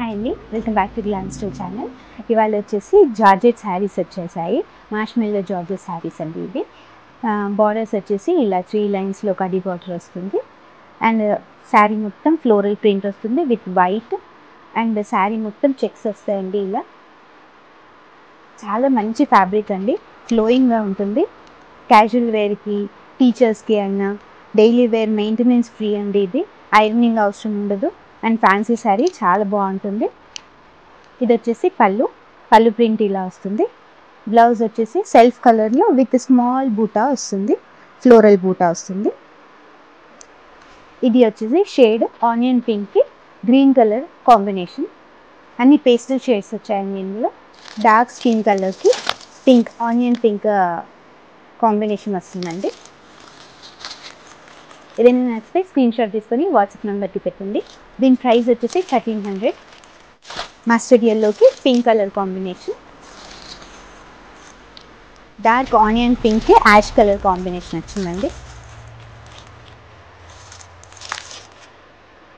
Hi అండి, welcome back to glam store channel. ఇవాళ వచ్చేసి జార్జెట్ శారీస్ వచ్చేసాయి. మార్ష్మెల్లో జార్జెట్ శారీస్ అండి ఇవి. బార్డర్స్ వచ్చేసి ఇలా 3 లైన్స్లో కడీ బార్డర్ వస్తుంది. అండ్ శారీ మొత్తం ఫ్లోరల్ ప్రింట్ వస్తుంది విత్ వైట్. అండ్ శారీ మొత్తం చెక్స్ వస్తాయండి. ఇలా చాలా మంచి ఫ్యాబ్రిక్ అండి, ఫ్లోయింగ్గా ఉంటుంది. క్యాజువల్ వేర్కి, టీచర్స్కి అయినా డైలీ వేర్ మెయింటెనెన్స్ ఫ్రీ అండి. ఇది ఐరనింగ్ అవసరం ఉండదు. అండ్ ఫ్యాన్సీ శారీ చాలా బాగుంటుంది. ఇది వచ్చేసి పళ్ళు ప్రింట్ ఇలా వస్తుంది. బ్లౌజ్ వచ్చేసి సెల్ఫ్ కలర్లో విత్ స్మాల్ బూటా వస్తుంది, ఫ్లోరల్ బూటా వస్తుంది. ఇది వచ్చేసి షేడ్ ఆనియన్ పింక్కి గ్రీన్ కలర్ కాంబినేషన్. అన్ని పేస్టల్ షేడ్స్ వచ్చాయండి ఇందులో. డార్క్ స్కిన్ కలర్కి పింక్, ఆనియన్ పింక్ కాంబినేషన్ వస్తుందండి. ఏదైనా నచ్చితే స్క్రీన్ షాట్ తీసుకొని వాట్సాప్ నెంబర్కి పెట్టండి. దీని ప్రైస్ వచ్చేసి 1300. మస్టర్డ్ ఎల్లోకి pink colour combination, dark onion పింక్కి యాష్ కలర్ కాంబినేషన్ వచ్చిందండి.